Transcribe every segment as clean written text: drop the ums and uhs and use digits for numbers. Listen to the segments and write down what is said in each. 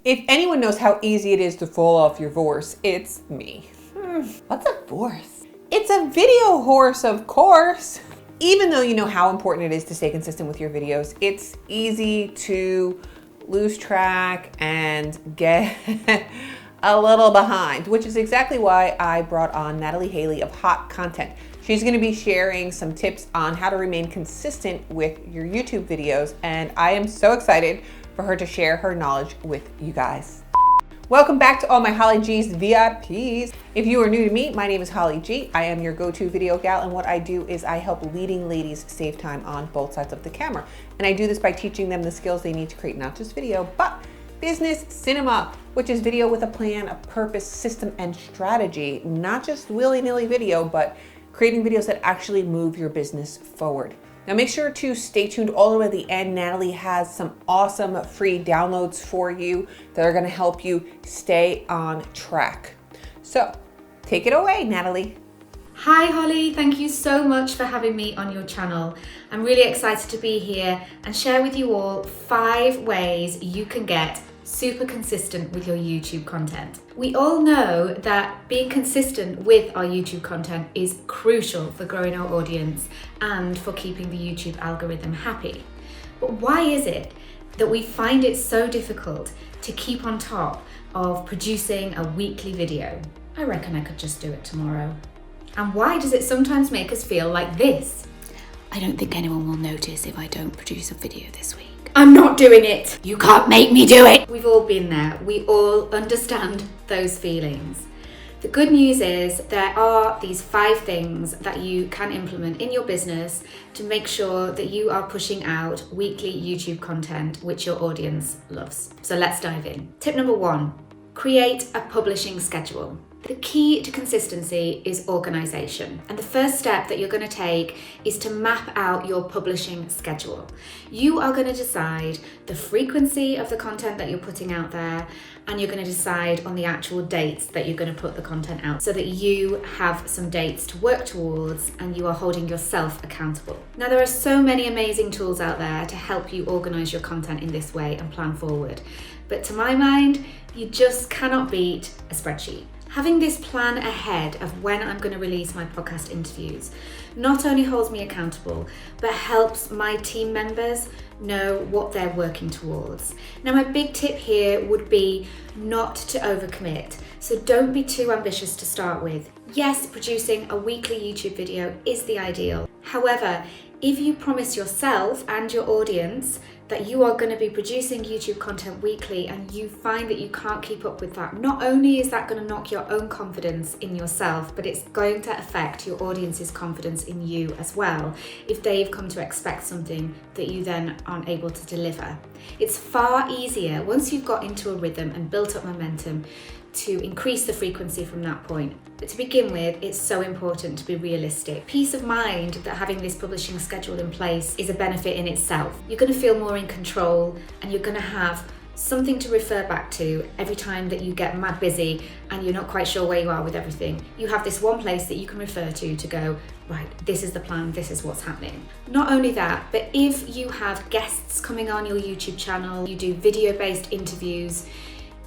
If anyone knows how easy it is to fall off your vorse, it's me. What's a vorse? It's a video horse, of course. Even though you know how important it is to stay consistent with your videos, it's easy to lose track and get a little behind, which is exactly why I brought on Natalie of Hot Content. She's going to be sharing some tips on how to remain consistent with your YouTube videos, and I am so excited for her to share her knowledge with you guys. Welcome back to all my Holly G's VIPs. If you are new to me, my name is Holly G. I am your go-to video gal, and what I do is I help leading ladies save time on both sides of the camera. And I do this by teaching them the skills they need to create not just video, but business cinema, which is video with a plan, a purpose, system, and strategy. Not just willy-nilly video, but creating videos that actually move your business forward. Now make sure to stay tuned all the way to the end. Natalie has some awesome free downloads for you that are gonna help you stay on track. So take it away, Natalie. Hi Holly, thank you so much for having me on your channel. I'm really excited to be here and share with you all 5 ways you can get super consistent with your YouTube content. We all know that being consistent with our YouTube content is crucial for growing our audience and for keeping the YouTube algorithm happy. But why is it that we find it so difficult to keep on top of producing a weekly video? I reckon I could just do it tomorrow. And why does it sometimes make us feel like this? I don't think anyone will notice if I don't produce a video this week. I'm not doing it. You can't make me do it. We've all been there. We all understand those feelings. The good news is there are these 5 things that you can implement in your business to make sure that you are pushing out weekly YouTube content which your audience loves. So let's dive in. Tip number 1, create a publishing schedule. The key to consistency is organization. And the first step that you're going to take is to map out your publishing schedule. You are going to decide the frequency of the content that you're putting out there, and you're going to decide on the actual dates that you're going to put the content out so that you have some dates to work towards and you are holding yourself accountable. Now, there are so many amazing tools out there to help you organize your content in this way and plan forward. But to my mind, you just cannot beat a spreadsheet. Having this plan ahead of when I'm going to release my podcast interviews not only holds me accountable, but helps my team members know what they're working towards. Now, my big tip here would be not to overcommit. So don't be too ambitious to start with. Yes, producing a weekly YouTube video is the ideal. However, if you promise yourself and your audience that you are going to be producing YouTube content weekly and you find that you can't keep up with that, not only is that going to knock your own confidence in yourself, but it's going to affect your audience's confidence in you as well if they've come to expect something that you then aren't able to deliver. It's far easier once you've got into a rhythm and built up momentum to increase the frequency from that point. But to begin with, it's so important to be realistic. Peace of mind that having this publishing schedule in place is a benefit in itself. You're going to feel more in control and you're going to have something to refer back to every time that you get mad busy and you're not quite sure where you are with everything. You have this one place that you can refer to go, right, this is the plan, this is what's happening. Not only that, but if you have guests coming on your YouTube channel, you do video-based interviews,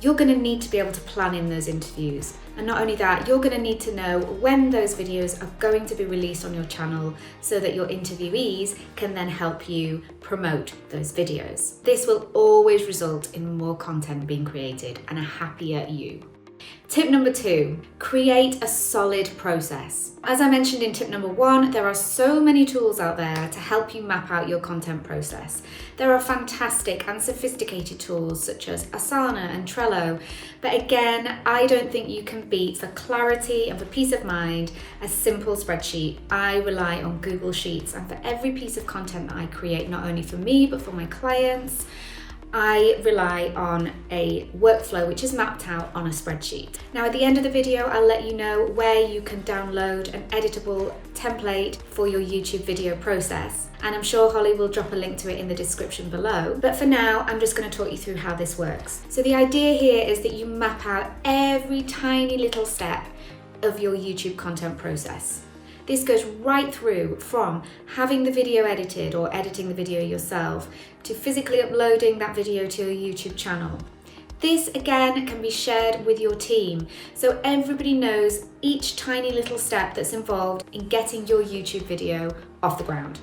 you're going to need to be able to plan in those interviews. And not only that, you're going to need to know when those videos are going to be released on your channel so that your interviewees can then help you promote those videos. This will always result in more content being created and a happier you. Tip number 2, create a solid process. As I mentioned in tip number 1, there are so many tools out there to help you map out your content process. There are fantastic and sophisticated tools such as Asana and Trello, but again, I don't think you can beat for clarity and for peace of mind a simple spreadsheet. I rely on Google Sheets, and for every piece of content that I create, not only for me but for my clients, I rely on a workflow which is mapped out on a spreadsheet. Now at the end of the video, I'll let you know where you can download an editable template for your YouTube video process. And I'm sure Holly will drop a link to it in the description below. But for now, I'm just going to talk you through how this works. So the idea here is that you map out every tiny little step of your YouTube content process. This goes right through from having the video edited or editing the video yourself to physically uploading that video to your YouTube channel, This again can be shared with your team, so everybody knows each tiny little step that's involved in getting your YouTube video off the ground.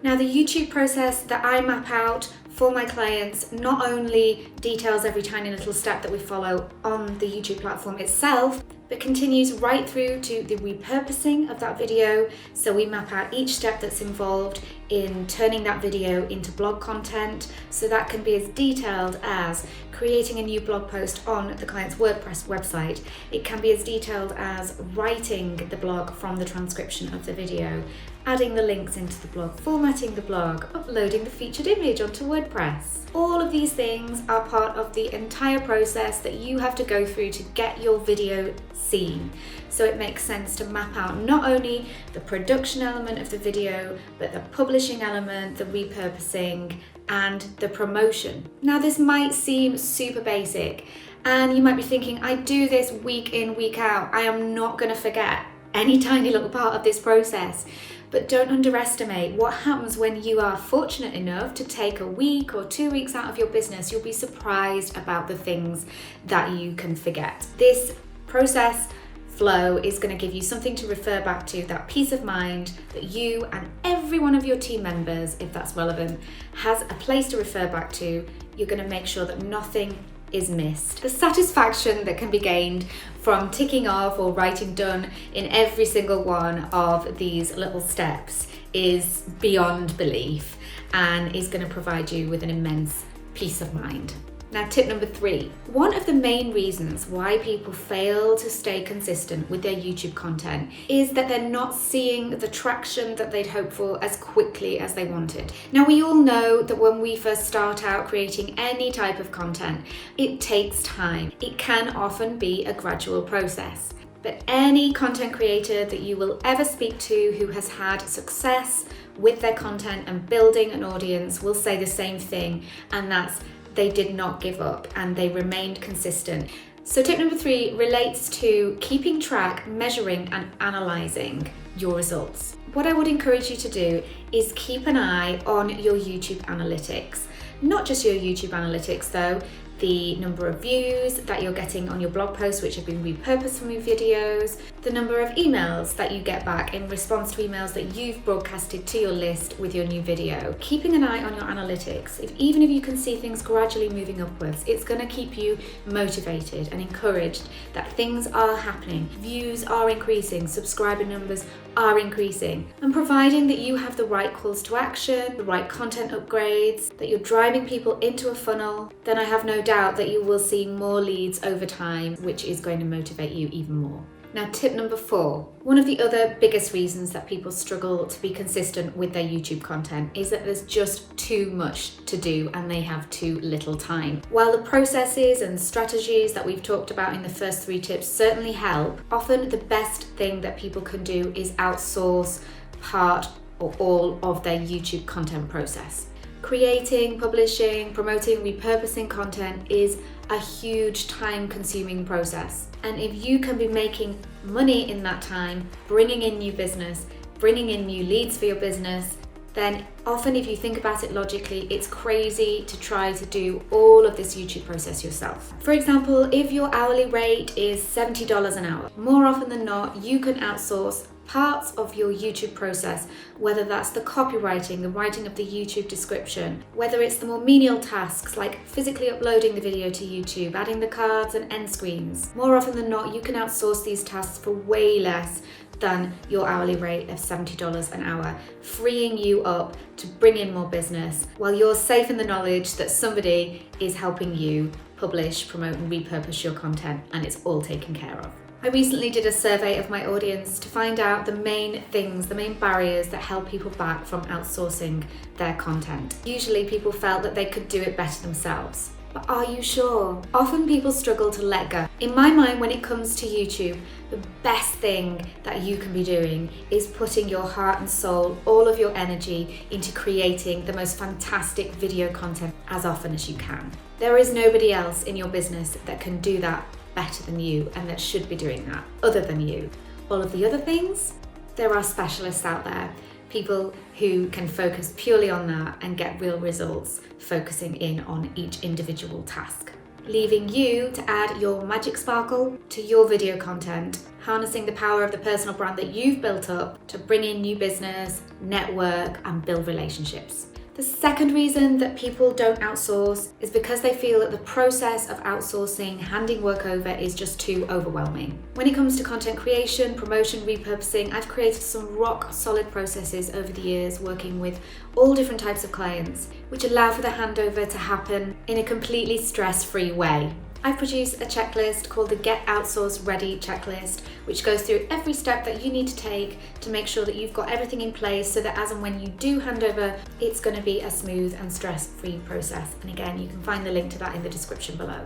Now, the YouTube process that I map out for my clients not only details every tiny little step that we follow on the YouTube platform itself, but continues right through to the repurposing of that video. So we map out each step that's involved in turning that video into blog content. So that can be as detailed as creating a new blog post on the client's WordPress website. It can be as detailed as writing the blog from the transcription of the video, adding the links into the blog, formatting the blog, uploading the featured image onto WordPress. All of these things are part of the entire process that you have to go through to get your video seen. So it makes sense to map out not only the production element of the video, but the publishing element, the repurposing, and the promotion. Now, this might seem super basic, and you might be thinking, I do this week in, week out. I am not going to forget any tiny little part of this process. But don't underestimate what happens when you are fortunate enough to take a week or 2 weeks out of your business. You'll be surprised about the things that you can forget. This process flow is going to give you something to refer back to, that peace of mind that you and every one of your team members, if that's relevant, has a place to refer back to. You're going to make sure that nothing is missed. The satisfaction that can be gained from ticking off or writing done in every single one of these little steps is beyond belief and is going to provide you with an immense peace of mind. Now, tip number 3. One of the main reasons why people fail to stay consistent with their YouTube content is that they're not seeing the traction that they'd hoped for as quickly as they wanted. Now, we all know that when we first start out creating any type of content, it takes time. It can often be a gradual process. But any content creator that you will ever speak to who has had success with their content and building an audience will say the same thing, and that's they did not give up and they remained consistent. So tip number 3 relates to keeping track, measuring and analysing your results. What I would encourage you to do is keep an eye on your YouTube analytics. Not just your YouTube analytics though, the number of views that you're getting on your blog posts which have been repurposed from your videos, the number of emails that you get back in response to emails that you've broadcasted to your list with your new video. Keeping an eye on your analytics, even if you can see things gradually moving upwards, it's going to keep you motivated and encouraged that things are happening, views are increasing, subscriber numbers are increasing. And providing that you have the right calls to action, the right content upgrades, that you're driving people into a funnel, then I have no doubt that you will see more leads over time, which is going to motivate you even more. Now, tip number 4. One of the other biggest reasons that people struggle to be consistent with their YouTube content is that there's just too much to do and they have too little time. While the processes and strategies that we've talked about in the first 3 tips certainly help, often the best thing that people can do is outsource part or all of their YouTube content process. Creating, publishing, promoting, repurposing content is a huge time-consuming process. And if you can be making money in that time, bringing in new business, bringing in new leads for your business, then often if you think about it logically, it's crazy to try to do all of this YouTube process yourself. For example, if your hourly rate is $70 an hour, more often than not, you can outsource parts of your YouTube process, whether that's the copywriting, the writing of the YouTube description, whether it's the more menial tasks like physically uploading the video to YouTube, adding the cards and end screens. More often than not, you can outsource these tasks for way less than your hourly rate of $70 an hour, freeing you up to bring in more business while you're safe in the knowledge that somebody is helping you publish, promote and repurpose your content, and it's all taken care of. I recently did a survey of my audience to find out the main things, the main barriers that held people back from outsourcing their content. Usually people felt that they could do it better themselves. But are you sure? Often people struggle to let go. In my mind, when it comes to YouTube, the best thing that you can be doing is putting your heart and soul, all of your energy into creating the most fantastic video content as often as you can. There is nobody else in your business that can do that better than you and that should be doing that other than you. All of the other things, there are specialists out there, people who can focus purely on that and get real results focusing in on each individual task. leaving you to add your magic sparkle to your video content, harnessing the power of the personal brand that you've built up to bring in new business, network, and build relationships. The second reason that people don't outsource is because they feel that the process of outsourcing, handing work over, is just too overwhelming. When it comes to content creation, promotion, repurposing, I've created some rock solid processes over the years working with all different types of clients, which allow for the handover to happen in a completely stress-free way. I've produced a checklist called the Get Outsource Ready checklist, which goes through every step that you need to take to make sure that you've got everything in place so that as and when you do hand over, it's going to be a smooth and stress-free process. And again, you can find the link to that in the description below.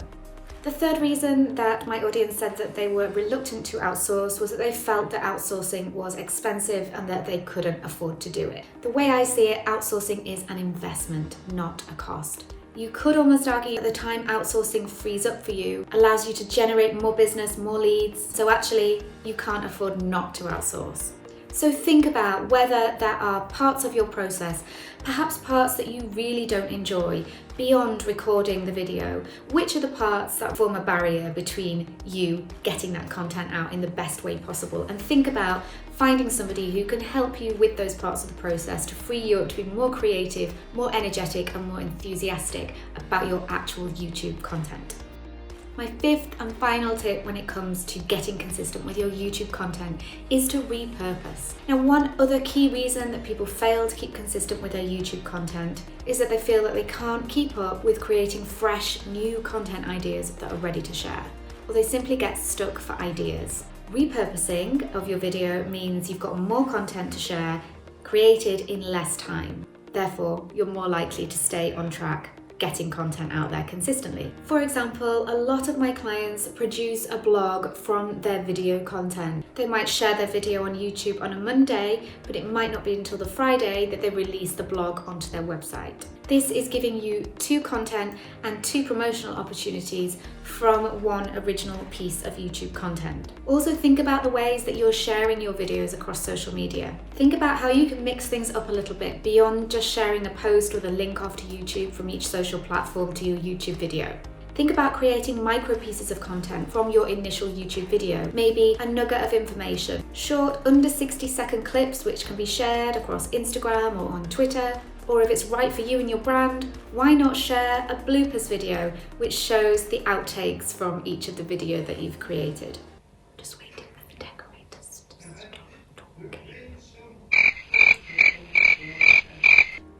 The third reason that my audience said that they were reluctant to outsource was that they felt that outsourcing was expensive and that they couldn't afford to do it. The way I see it, outsourcing is an investment, not a cost. You could almost argue that the time outsourcing frees up for you allows you to generate more business, more leads, so actually you can't afford not to outsource. So think about whether there are parts of your process, perhaps parts that you really don't enjoy, beyond recording the video. Which are the parts that form a barrier between you getting that content out in the best way possible? And think about finding somebody who can help you with those parts of the process to free you up to be more creative, more energetic, and more enthusiastic about your actual YouTube content. My fifth and final tip when it comes to getting consistent with your YouTube content is to repurpose. Now, one other key reason that people fail to keep consistent with their YouTube content is that they feel that they can't keep up with creating fresh, new content ideas that are ready to share, or they simply get stuck for ideas. Repurposing of your video means you've got more content to share, created in less time. Therefore, you're more likely to stay on track, getting content out there consistently. For example, a lot of my clients produce a blog from their video content. They might share their video on YouTube on a Monday, but it might not be until the Friday that they release the blog onto their website. This is giving you 2 content and 2 promotional opportunities from one original piece of YouTube content. Also think about the ways that you're sharing your videos across social media. Think about how you can mix things up a little bit beyond just sharing a post with a link off to YouTube from each social platform to your YouTube video. Think about creating micro pieces of content from your initial YouTube video, maybe a nugget of information, short under 60-second clips which can be shared across Instagram or on Twitter. Or if it's right for you and your brand, why not share a bloopers video which shows the outtakes from each of the video that you've created? Just waiting for the decorators to stop talking.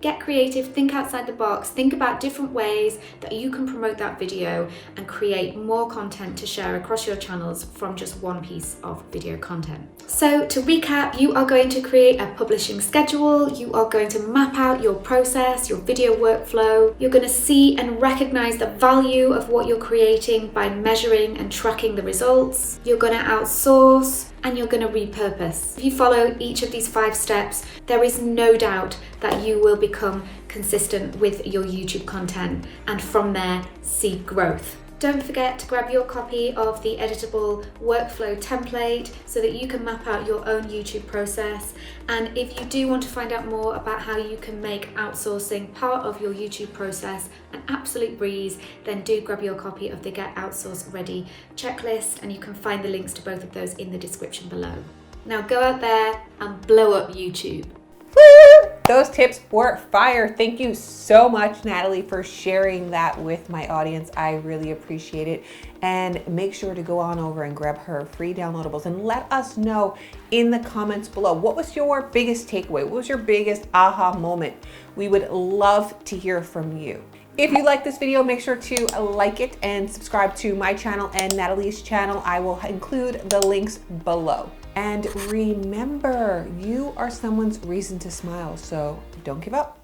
Get creative, think outside the box, think about different ways that you can promote that video and create more content to share across your channels from just one piece of video content. So to recap, you are going to create a publishing schedule, you are going to map out your process, your video workflow, you're going to see and recognize the value of what you're creating by measuring and tracking the results, you're going to outsource, and you're going to repurpose. If you follow each of these 5 steps, there is no doubt that you will become consistent with your YouTube content and from there see growth. Don't forget to grab your copy of the editable workflow template so that you can map out your own YouTube process. And if you do want to find out more about how you can make outsourcing part of your YouTube process an absolute breeze, then do grab your copy of the Get Outsource Ready checklist, and you can find the links to both of those in the description below. Now go out there and blow up YouTube. Woo! Those tips were fire. Thank you so much, Natalie, for sharing that with my audience. I really appreciate it. And make sure to go on over and grab her free downloadables and let us know in the comments below. What was your biggest takeaway? What was your biggest aha moment? We would love to hear from you. If you like this video, make sure to like it and subscribe to my channel and Natalie's channel. I will include the links below. And remember, you are someone's reason to smile, so don't give up.